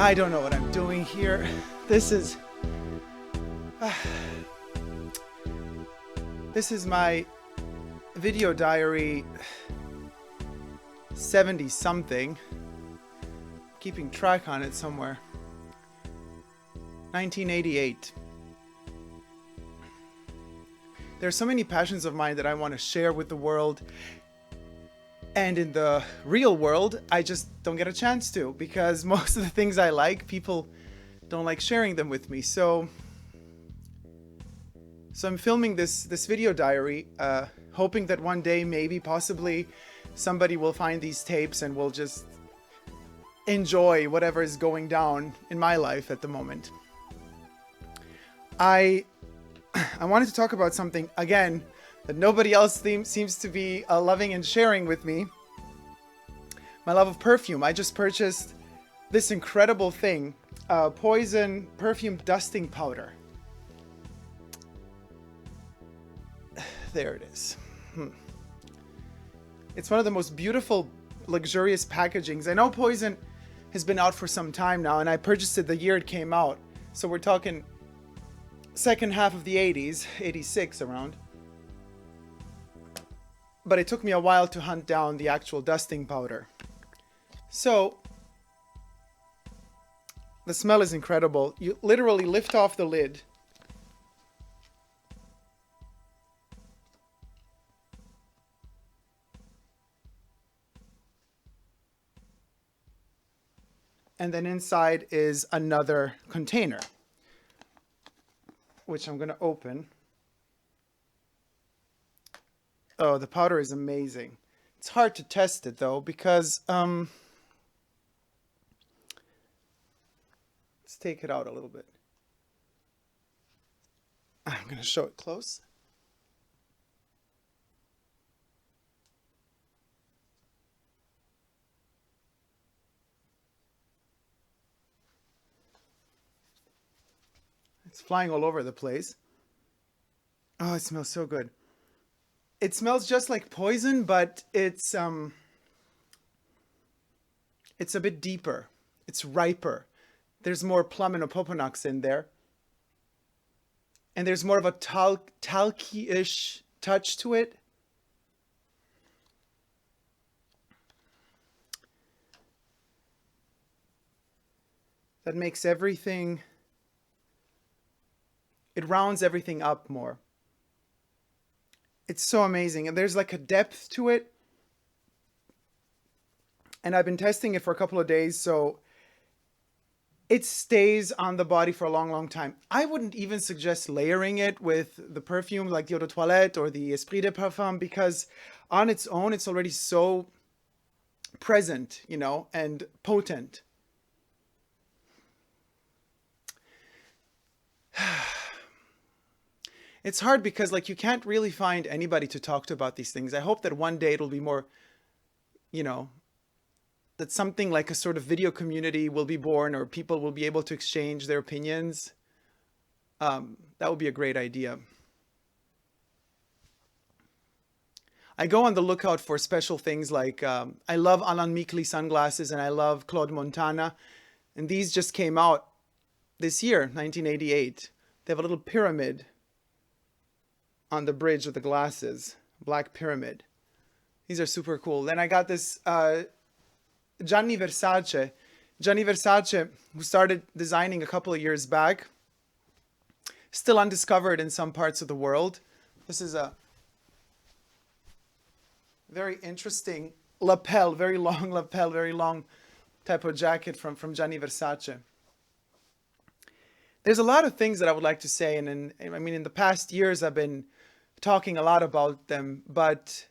I don't know what I'm doing here. This is my video diary 70 something. Keeping track on it somewhere. 1988. There's so many passions of mine that I want to share with the world. And in the real world, I just don't get a chance to, because most of the things I like, people don't like sharing them with me. So I'm filming this video diary, hoping that one day, maybe, possibly, somebody will find these tapes and will just enjoy whatever is going down in my life at the moment. I wanted to talk about something, again, that nobody else seems to be loving and sharing with me. My love of perfume. I just purchased this incredible thing, Poison perfume dusting powder. There it is. It's one of the most beautiful, luxurious packagings. I know Poison has been out for some time now, and I purchased it the year it came out. So we're talking second half of the 80s, 86 around. But it took me a while to hunt down the actual dusting powder. So the smell is incredible. You literally lift off the lid. And then inside is another container, which I'm going to open. Oh, the powder is amazing. It's hard to test it though, because let's take it out a little bit. I'm going to show it close. It's flying all over the place. Oh, it smells so good. It smells just like Poison, but it's a bit deeper. It's riper. There's more plum and opoponax in there. And there's more of a talky-ish touch to it. That makes everything, it rounds everything up more. It's so amazing. And there's like a depth to it. And I've been testing it for a couple of days, so it stays on the body for a long, long time. I wouldn't even suggest layering it with the perfume like the Eau de Toilette or the Esprit de Parfum, because on its own, it's already so present, you know, and potent. It's hard because, like, you can't really find anybody to talk to about these things. I hope that one day it'll be more, you know, that something like a sort of video community will be born, or people will be able to exchange their opinions. That would be a great idea. I go on the lookout for special things like, I love Alain Mikli sunglasses and I love Claude Montana. And these just came out this year, 1988. They have a little pyramid on the bridge of the glasses, black pyramid. These are super cool. Then I got this Gianni Versace. Gianni Versace, who started designing a couple of years back, still undiscovered in some parts of the world. This is a very interesting lapel, very long lapel, very long type of jacket from Gianni Versace. There's a lot of things that I would like to say, and I mean, in the past years, I've been talking a lot about them, but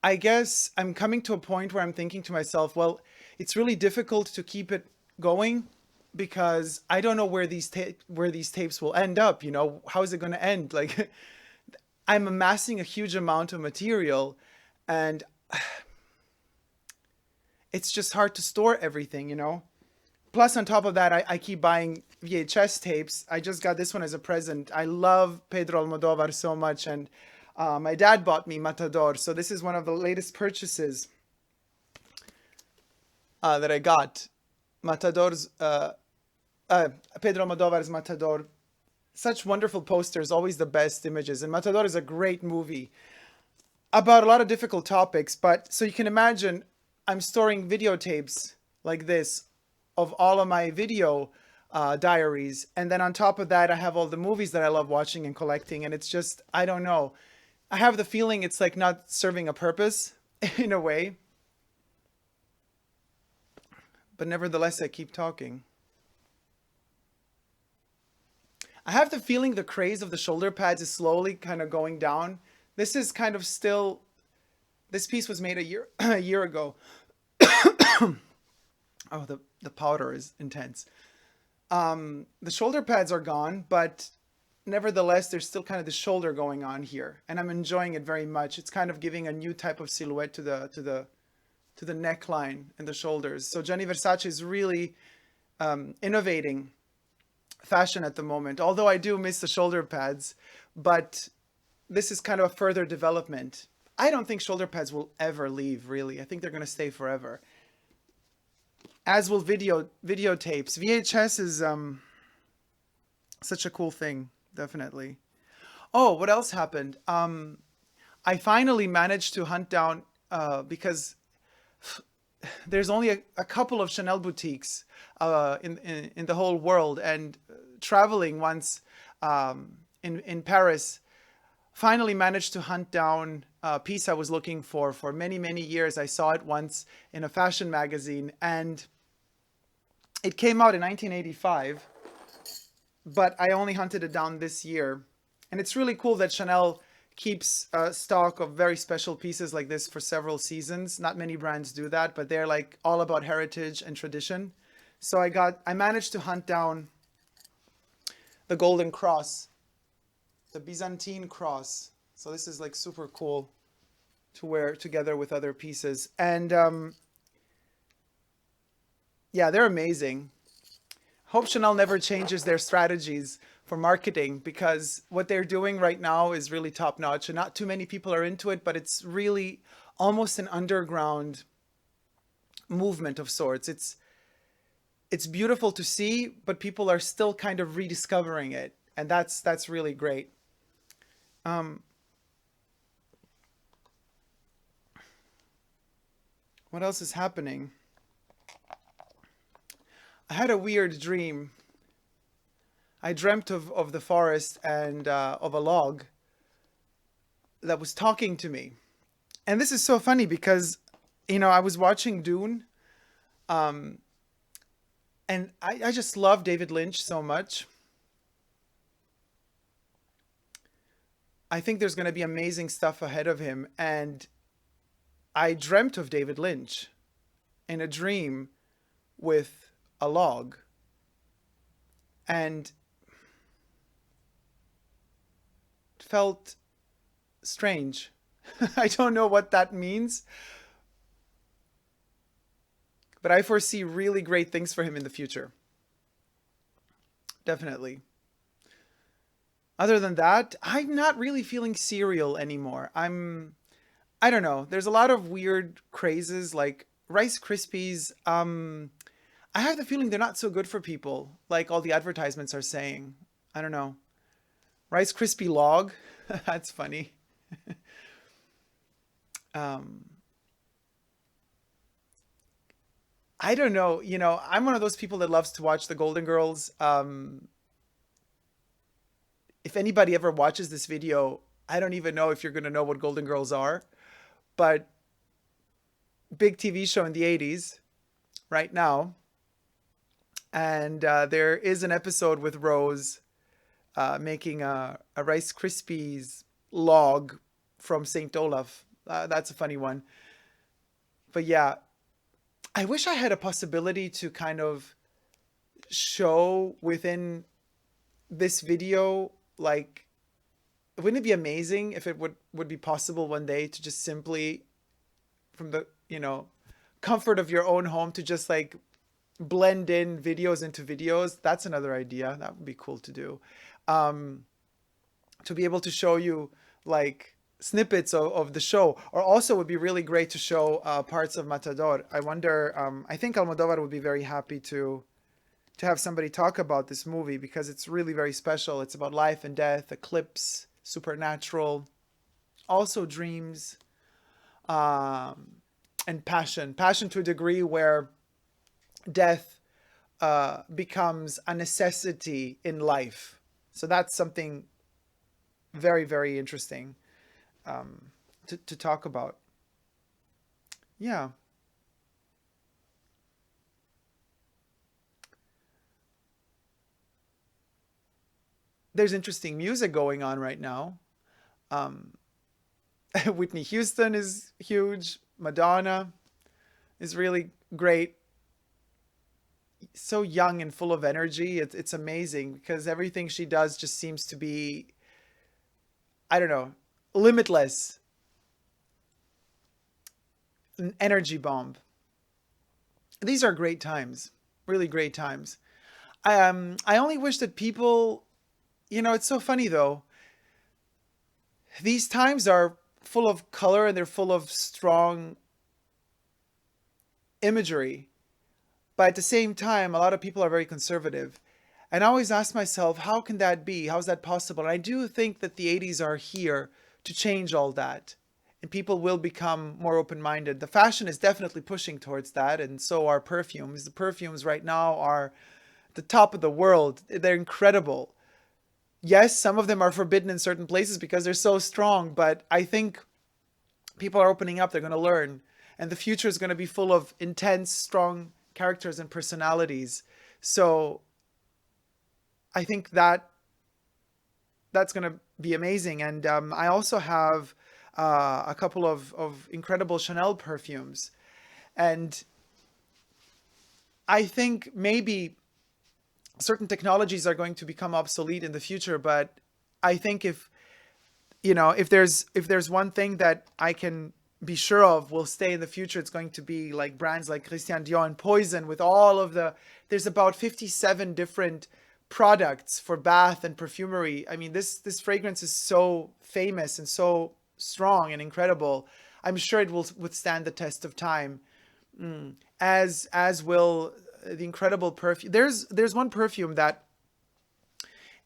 I guess I'm coming to a point where I'm thinking to myself, well, it's really difficult to keep it going because I don't know where these tapes will end up. You know, how is it going to end? Like, I'm amassing a huge amount of material, and it's just hard to store everything, you know. Plus, on top of that, I keep buying VHS tapes. I just got this one as a present. I love Pedro Almodovar so much, and my dad bought me Matador, so this is one of the latest purchases. that I got. Matador's, Pedro Almodovar's Matador. Such wonderful posters, always the best images. And Matador is a great movie about a lot of difficult topics. But so you can imagine, I'm storing videotapes like this of all of my video diaries. And then on top of that, I have all the movies that I love watching and collecting. And it's just, I don't know. I have the feeling it's like not serving a purpose in a way. But nevertheless, I keep talking. I have the feeling the craze of the shoulder pads is slowly kind of going down. This is kind of still, this piece was made a year ago. Oh, the powder is intense. The shoulder pads are gone, but nevertheless, there's still kind of the shoulder going on here, and I'm enjoying it very much. It's kind of giving a new type of silhouette to the neckline and the shoulders. So Gianni Versace is really innovating fashion at the moment. Although I do miss the shoulder pads, but this is kind of a further development. I don't think shoulder pads will ever leave, really. I think they're going to stay forever. As will videotapes. VHS is such a cool thing, definitely. Oh, what else happened? I finally managed to hunt down because there's only a couple of Chanel boutiques in the whole world, and traveling once in Paris, finally managed to hunt down a piece I was looking for many years. I saw it once in a fashion magazine, and it came out in 1985, but I only hunted it down this year. And it's really cool that Chanel keeps stock of very special pieces like this for several seasons. Not many brands do that, but they're like all about heritage and tradition. So I managed to hunt down the Golden Cross, the Byzantine cross. So this is like super cool to wear together with other pieces. And yeah, they're amazing. Hope Chanel never changes their strategies for marketing, because what they're doing right now is really top notch, and not too many people are into it, but it's really almost an underground movement of sorts. It's beautiful to see, but people are still kind of rediscovering it, and that's really great. What else is happening? I had a weird dream. I dreamt of the forest and of a log that was talking to me. And this is so funny because, I was watching Dune, and I just love David Lynch so much. I think there's going to be amazing stuff ahead of him. And I dreamt of David Lynch in a dream with a log. And felt strange. I don't know what that means, but I foresee really great things for him in the future. Definitely. Other than that, I'm not really feeling cereal anymore. I don't know. There's a lot of weird crazes like Rice Krispies. I have the feeling they're not so good for people, like all the advertisements are saying. I don't know. Rice Krispie log. That's funny. I don't know. I'm one of those people that loves to watch the Golden Girls. If anybody ever watches this video, I don't even know if you're going to know what Golden Girls are, but big TV show in the 80s right now. And there is an episode with Rose making a Rice Krispies log from St. Olaf. That's a funny one. But yeah, I wish I had a possibility to kind of show within this video, like, wouldn't it be amazing if it would be possible one day to just simply, from the, comfort of your own home, to just like blend in videos into videos. That's another idea. That would be cool to do. To be able to show you like snippets of the show. Or also would be really great to show parts of Matador. I wonder, I think Almodovar would be very happy to have somebody talk about this movie because it's really very special. It's about life and death, eclipse, supernatural, also dreams, um, and passion. Passion to a degree where death becomes a necessity in life. So that's something very, very interesting to talk about. Yeah, there's interesting music going on right now. Um, Whitney Houston is huge. Madonna is really great. So young and full of energy. It's amazing because everything she does just seems to be, I don't know, limitless. An energy bomb. These are great times, really great times. I only wish that people, it's so funny though. These times are full of color and they're full of strong imagery. But at the same time, a lot of people are very conservative. And I always ask myself, how can that be? How is that possible? And I do think that the 80s are here to change all that. And people will become more open minded. The fashion is definitely pushing towards that. And so are perfumes. The perfumes right now are the top of the world. They're incredible. Yes, some of them are forbidden in certain places because they're so strong. But I think people are opening up. They're going to learn. And the future is going to be full of intense, strong characters and personalities. So I think that's going to be amazing. And I also have a couple of incredible Chanel perfumes. And I think maybe certain technologies are going to become obsolete in the future. But I think if there's one thing that I can be sure of will stay in the future, it's going to be like brands like Christian Dior and Poison with all of there's about 57 different products for bath and perfumery. I mean, this fragrance is so famous and so strong and incredible. I'm sure it will withstand the test of time. As will the incredible perfume. There's one perfume that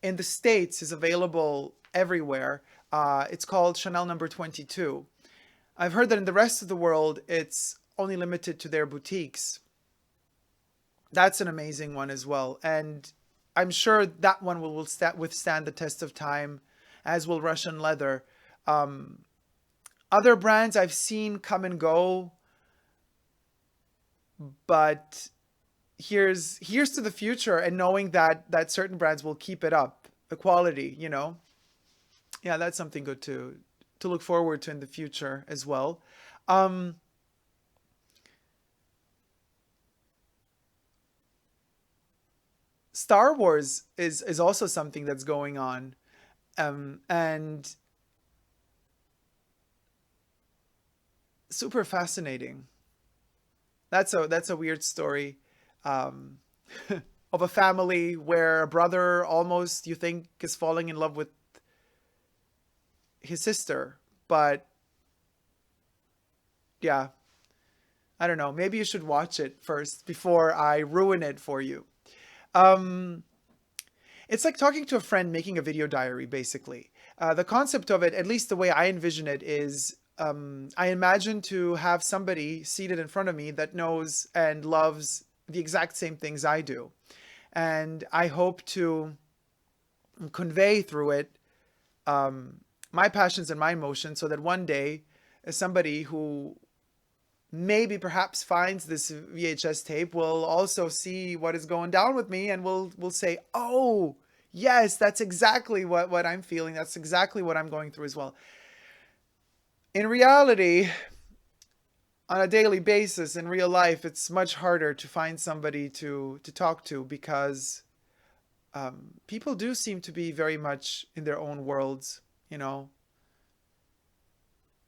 in the States is available everywhere. It's called Chanel Number 22. I've heard that in the rest of the world, it's only limited to their boutiques. That's an amazing one as well. And I'm sure that one will withstand the test of time, as will Russian leather. Um, Other brands I've seen come and go, but here's to the future and knowing that certain brands will keep it up, the quality. Yeah, that's something good to look forward to in the future as well. Um, Star Wars is also something that's going on, and super fascinating. That's a weird story, um, of a family where a brother almost you think is falling in love with his sister, but yeah, I don't know. Maybe you should watch it first before I ruin it for you. Um, it's like talking to a friend making a video diary, basically. The concept of it, at least the way I envision it, is I imagine to have somebody seated in front of me that knows and loves the exact same things I do. And I hope to convey through it um, my passions and my emotions so that one day, as somebody who maybe perhaps finds this VHS tape will also see what is going down with me and will say, "Oh, yes, that's exactly what I'm feeling. That's exactly what I'm going through as well." In reality, on a daily basis in real life, it's much harder to find somebody to talk to because people do seem to be very much in their own worlds, you know,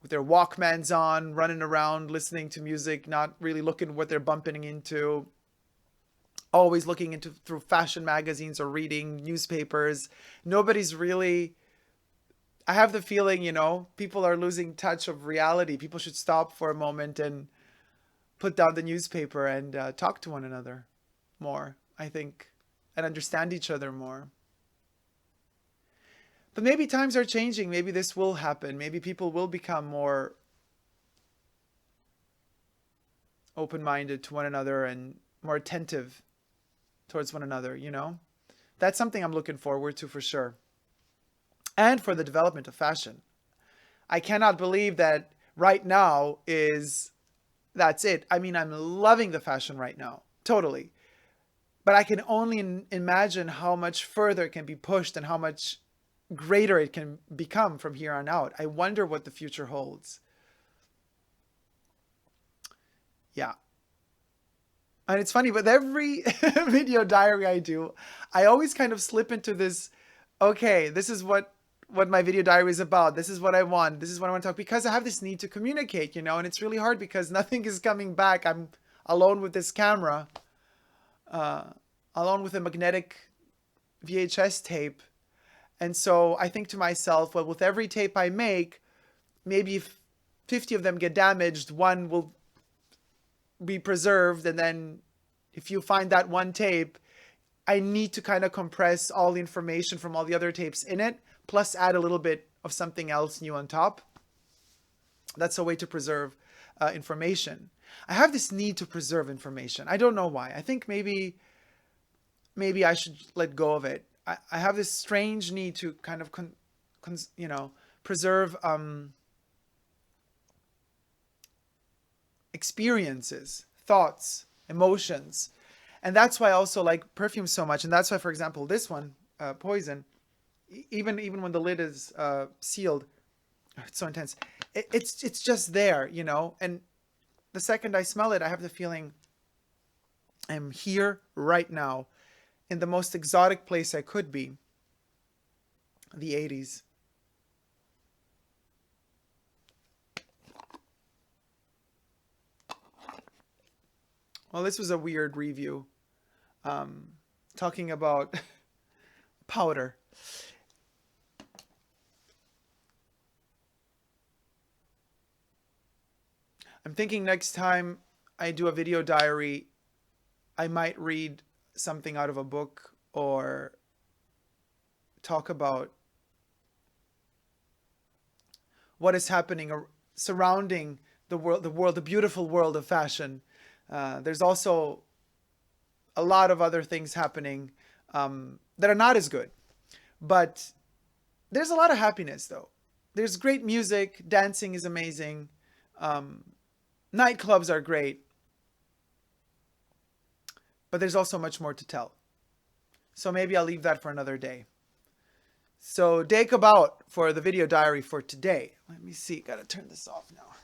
with their Walkmans on, running around, listening to music, not really looking what they're bumping into, always looking into through fashion magazines or reading newspapers. Nobody's really I have the feeling, you know, people are losing touch of reality. People should stop for a moment and put down the newspaper and talk to one another more, I think, and understand each other more. But maybe times are changing. Maybe this will happen. Maybe people will become more open-minded to one another and more attentive towards one another, you know? That's something I'm looking forward to for sure. And for the development of fashion. I cannot believe that right now that's it. I mean, I'm loving the fashion right now, totally. But I can only imagine how much further it can be pushed and how much greater it can become from here on out. I wonder what the future holds. Yeah. And it's funny, with every video diary I do, I always kind of slip into this, okay, this is what my video diary is about. This is what I want. This is what I want to talk, because I have this need to communicate, you know, and it's really hard because nothing is coming back. I'm alone with this camera, alone with a magnetic VHS tape. And so I think to myself, well, with every tape I make, maybe if 50 of them get damaged, one will be preserved. And then if you find that one tape, I need to kind of compress all the information from all the other tapes in it, plus add a little bit of something else new on top. That's a way to preserve information. I have this need to preserve information. I don't know why. I think maybe I should let go of it. I have this strange need to kind of, you know, preserve experiences, thoughts, emotions. And that's why I also like perfume so much. And that's why, for example, this one, Poison, even when the lid is sealed, it's so intense. It's just there, you know. And the second I smell it, I have the feeling I'm here right now in the most exotic place I could be, the 80s. Well, this was a weird review, talking about powder. I'm thinking next time I do a video diary, I might read something out of a book or talk about what is happening surrounding the world, the beautiful world of fashion. There's also a lot of other things happening that are not as good, but there's a lot of happiness though. There's great music, dancing is amazing, nightclubs are great, but there's also much more to tell. So maybe I'll leave that for another day. So Dacob out for the video diary for today. Let me see, gotta turn this off now.